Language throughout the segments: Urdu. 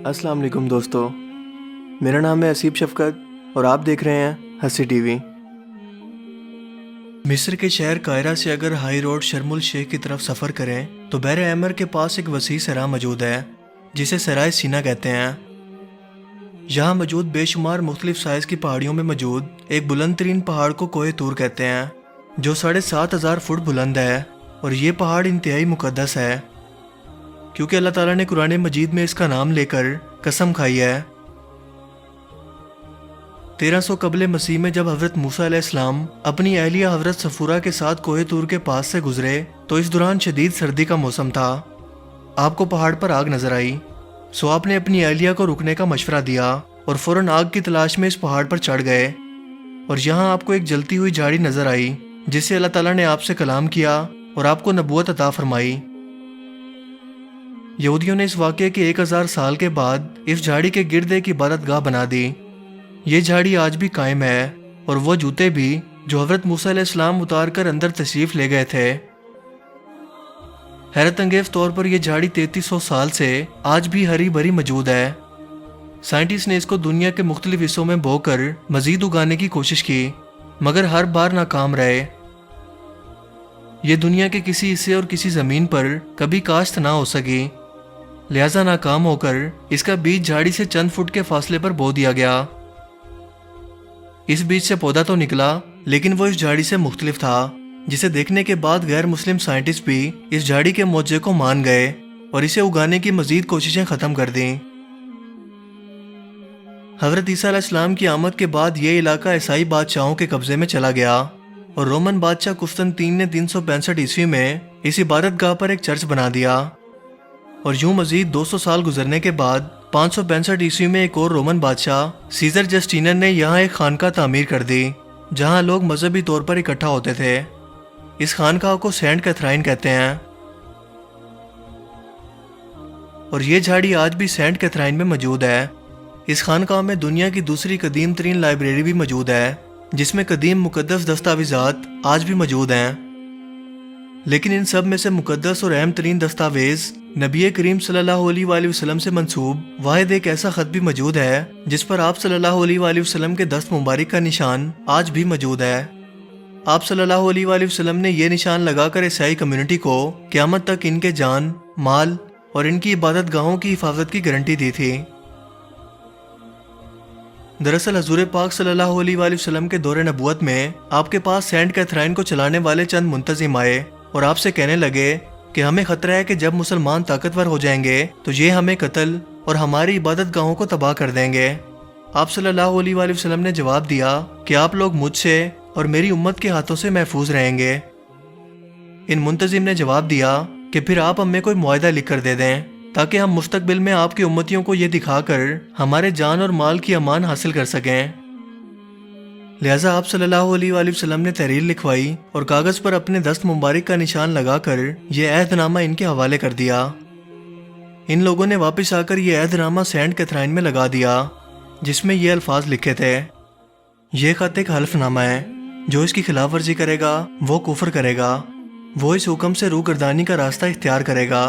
السلام علیکم دوستو، میرا نام ہے اسیب شفقت اور آپ دیکھ رہے ہیں ہنسی ٹی وی۔ مصر کے شہر قاہرہ سے اگر ہائی روڈ شرم الشیخ کی طرف سفر کریں تو بحر احمر کے پاس ایک وسیع صحرا موجود ہے جسے صحرائے سینا کہتے ہیں۔ یہاں موجود بے شمار مختلف سائز کی پہاڑیوں میں موجود ایک بلند ترین پہاڑ کو کوہ طور کہتے ہیں جو 7,500 فٹ بلند ہے، اور یہ پہاڑ انتہائی مقدس ہے کیونکہ اللہ تعالیٰ نے قرآن مجید میں اس کا نام لے کر قسم کھائی ہے۔ 1300 قبل مسیح میں جب حضرت موسیٰ علیہ السلام اپنی اہلیہ حضرت صفورہ کے ساتھ کوہ طور کے پاس سے گزرے تو اس دوران شدید سردی کا موسم تھا۔ آپ کو پہاڑ پر آگ نظر آئی، سو آپ نے اپنی اہلیہ کو رکنے کا مشورہ دیا اور فوراً آگ کی تلاش میں اس پہاڑ پر چڑھ گئے، اور یہاں آپ کو ایک جلتی ہوئی جھاڑی نظر آئی جس سے اللہ تعالیٰ نے آپ سے کلام کیا اور آپ کو نبوت عطا فرمائی۔ یہودیوں نے اس واقعے کے 1000 سال کے بعد اس جھاڑی کے گرد ایک عبادت گاہ بنا دی۔ یہ جھاڑی آج بھی قائم ہے، اور وہ جوتے بھی جو حضرت موسیٰ علیہ السلام اتار کر اندر تشریف لے گئے تھے۔ حیرت انگیز طور پر یہ جھاڑی 3300 سال سے آج بھی ہری بھری موجود ہے۔ سائنٹسٹ نے اس کو دنیا کے مختلف حصوں میں بو کر مزید اگانے کی کوشش کی، مگر ہر بار ناکام رہے۔ یہ دنیا کے کسی حصے اور کسی زمین پر کبھی کاشت نہ ہو سکی، لہذا ناکام ہو کر اس کا بیج جھاڑی سے چند فٹ کے فاصلے پر بو دیا گیا۔ اس بیج سے پودا تو نکلا، لیکن وہ اس جھاڑی سے مختلف تھا، جسے دیکھنے کے بعد غیر مسلم سائنٹسٹ بھی اس جھاڑی کے معجزے کو مان گئے اور اسے اگانے کی مزید کوششیں ختم کر دیں۔ حضرت عیسیٰ علیہ السلام کی آمد کے بعد یہ علاقہ عیسائی بادشاہوں کے قبضے میں چلا گیا، اور رومن بادشاہ قسطنطین نے 365 عیسوی میں اس عبادت گاہ پر ایک چرچ بنا دیا، اور یوں مزید 200 سال گزرنے کے بعد 565 عیسوی میں ایک اور رومن بادشاہ سیزر جسٹینن نے یہاں ایک خانقاہ تعمیر کر دی جہاں لوگ مذہبی طور پر اکٹھا ہوتے تھے۔ اس خانقاہ کو سینٹ کیتھرائن کہتے ہیں، اور یہ جھاڑی آج بھی سینٹ کیتھرائن میں موجود ہے۔ اس خانقاہ میں دنیا کی دوسری قدیم ترین لائبریری بھی موجود ہے جس میں قدیم مقدس دستاویزات آج بھی موجود ہیں، لیکن ان سب میں سے مقدس اور اہم ترین دستاویز نبی کریم صلی اللہ علیہ وآلہ وسلم سے منسوب واحد ایک ایسا خط بھی موجود ہے جس پر آپ صلی اللہ علیہ وآلہ وسلم کے دست مبارک کا نشان آج بھی موجود ہے۔ آپ صلی اللہ علیہ وآلہ وسلم نے یہ نشان لگا کر عیسائی کمیونٹی کو قیامت تک ان کے جان، مال اور ان کی عبادت گاہوں کی حفاظت کی گارنٹی دی تھی۔ دراصل حضور پاک صلی اللہ علیہ وآلہ وسلم کے دور نبوت میں آپ کے پاس سینٹ کیتھرائن کو چلانے والے چند منتظم آئے اور آپ سے کہنے لگے کہ ہمیں خطرہ ہے کہ جب مسلمان طاقتور ہو جائیں گے تو یہ ہمیں قتل اور ہماری عبادت گاہوں کو تباہ کر دیں گے۔ آپ صلی اللہ علیہ وآلہ وسلم نے جواب دیا کہ آپ لوگ مجھ سے اور میری امت کے ہاتھوں سے محفوظ رہیں گے۔ ان منتظم نے جواب دیا کہ پھر آپ ہمیں کوئی معاہدہ لکھ کر دے دیں تاکہ ہم مستقبل میں آپ کی امتیوں کو یہ دکھا کر ہمارے جان اور مال کی امان حاصل کر سکیں۔ لہٰذا آپ صلی اللہ علیہ وآلہ وسلم نے تحریر لکھوائی اور کاغذ پر اپنے دست مبارک کا نشان لگا کر یہ عہد نامہ ان کے حوالے کر دیا۔ ان لوگوں نے واپس آ کر یہ عہد نامہ سینٹ کیتھرائن میں لگا دیا جس میں یہ الفاظ لکھے تھے: یہ خط ایک حلف نامہ ہے، جو اس کی خلاف ورزی کرے گا وہ کفر کرے گا، وہ اس حکم سے روگردانی کا راستہ اختیار کرے گا۔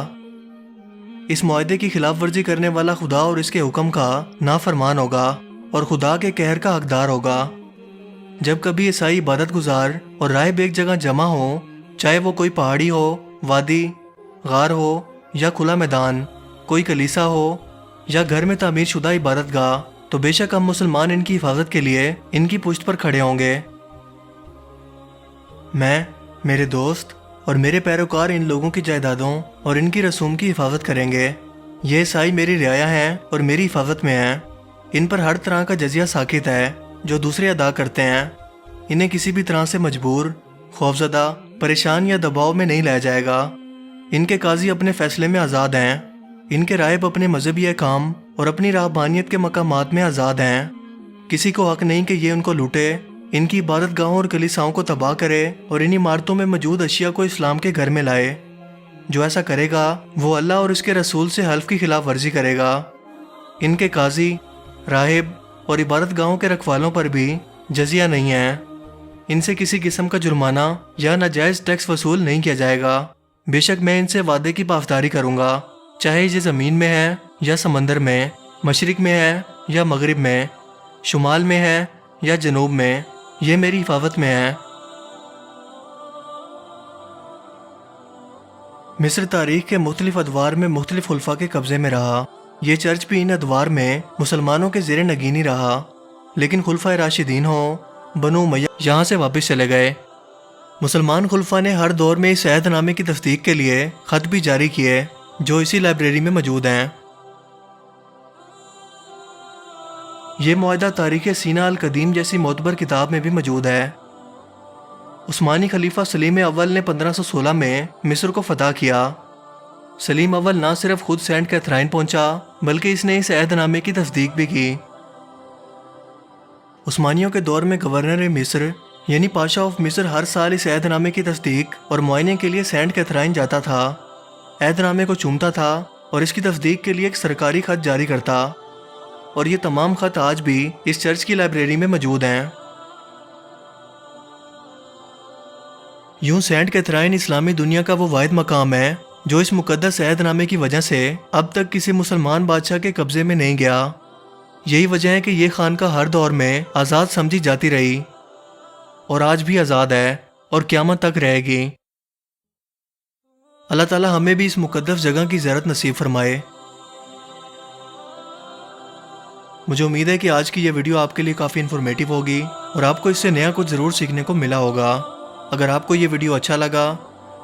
اس معاہدے کی خلاف ورزی کرنے والا خدا اور اس کے حکم کا نافرمان ہوگا اور خدا کے قہر کا حقدار ہوگا۔ جب کبھی عیسائی عبادت گزار اور راہب ایک جگہ جمع ہو، چاہے وہ کوئی پہاڑی ہو، وادی، غار ہو یا کھلا میدان، کوئی کلیسا ہو یا گھر میں تعمیر شدہ عبادت گاہ، تو بے شک ہم مسلمان ان کی حفاظت کے لیے ان کی پشت پر کھڑے ہوں گے۔ میں، میرے دوست اور میرے پیروکار ان لوگوں کی جائیدادوں اور ان کی رسوم کی حفاظت کریں گے۔ یہ عیسائی میری رعایا ہیں اور میری حفاظت میں ہیں۔ ان پر ہر طرح کا جزیہ ساقط ہے جو دوسرے ادا کرتے ہیں۔ انہیں کسی بھی طرح سے مجبور، خوفزدہ، پریشان یا دباؤ میں نہیں لایا جائے گا۔ ان کے قاضی اپنے فیصلے میں آزاد ہیں۔ ان کے راہب اپنے مذہبی احکام اور اپنی راہبانیت کے مقامات میں آزاد ہیں۔ کسی کو حق نہیں کہ یہ ان کو لوٹے، ان کی عبادت گاہوں اور کلیساؤں کو تباہ کرے اور ان عمارتوں میں موجود اشیاء کو اسلام کے گھر میں لائے۔ جو ایسا کرے گا وہ اللہ اور اس کے رسول سے حلف کی خلاف ورزی کرے گا۔ ان کے قاضی، راہب اور عبادت گاہوں کے رکھوالوں پر بھی جزیہ نہیں ہے۔ ان سے کسی قسم کا جرمانہ یا ناجائز ٹیکس وصول نہیں کیا جائے گا۔ بے شک میں ان سے وعدے کی پاسداری کروں گا، چاہے یہ زمین میں ہے یا سمندر میں مشرق میں ہے یا مغرب میں، شمال میں ہے یا جنوب میں، یہ میری حفاظت میں ہے۔ مصر تاریخ کے مختلف ادوار میں مختلف خلفاء کے قبضے میں رہا۔ یہ چرچ بھی ان ادوار میں مسلمانوں کے زیر نگینی رہا، لیکن خلفاء راشدین ہوں، بنو امیہ یہاں سے واپس چلے گئے۔ مسلمان خلفاء نے ہر دور میں اس عہد نامے کی تصدیق کے لیے خط بھی جاری کیے جو اسی لائبریری میں موجود ہیں۔ یہ معاہدہ تاریخ سینہ القدیم جیسی معتبر کتاب میں بھی موجود ہے۔ عثمانی خلیفہ سلیم اول نے 1516 میں مصر کو فتح کیا۔ سلیم اول نہ صرف خود سینٹ کیتھرائن پہنچا بلکہ اس نے اس عہد نامے کی تصدیق بھی کی۔ عثمانیوں کے دور میں گورنر مصر یعنی پاشا آف مصر ہر سال اس عہد نامے کی تصدیق اور معائنے کے لیے سینٹ کیتھرائن جاتا تھا، عہد نامے کو چومتا تھا اور اس کی تصدیق کے لیے ایک سرکاری خط جاری کرتا، اور یہ تمام خط آج بھی اس چرچ کی لائبریری میں موجود ہیں۔ یوں سینٹ کیتھرائن اسلامی دنیا کا وہ واحد مقام ہے جو اس مقدس عہد نامے کی وجہ سے اب تک کسی مسلمان بادشاہ کے قبضے میں نہیں گیا۔ یہی وجہ ہے کہ یہ خانقاہ ہر دور میں آزاد سمجھی جاتی رہی اور آج بھی آزاد ہے اور قیامت تک رہے گی۔ اللہ تعالی ہمیں بھی اس مقدس جگہ کی زیارت نصیب فرمائے۔ مجھے امید ہے کہ آج کی یہ ویڈیو آپ کے لیے کافی انفارمیٹیو ہوگی اور آپ کو اس سے نیا کچھ ضرور سیکھنے کو ملا ہوگا۔ اگر آپ کو یہ ویڈیو اچھا لگا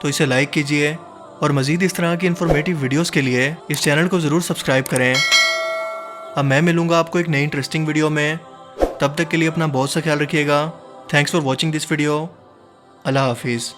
تو اسے لائک کیجئے اور مزید اس طرح کی انفارمیٹیو ویڈیوز کے لیے اس چینل کو ضرور سبسکرائب کریں۔ اب میں ملوں گا آپ کو ایک نئی انٹرسٹنگ ویڈیو میں، تب تک کے لیے اپنا بہت سا خیال رکھیے گا۔ Thanks for watching this video. اللہ حافظ۔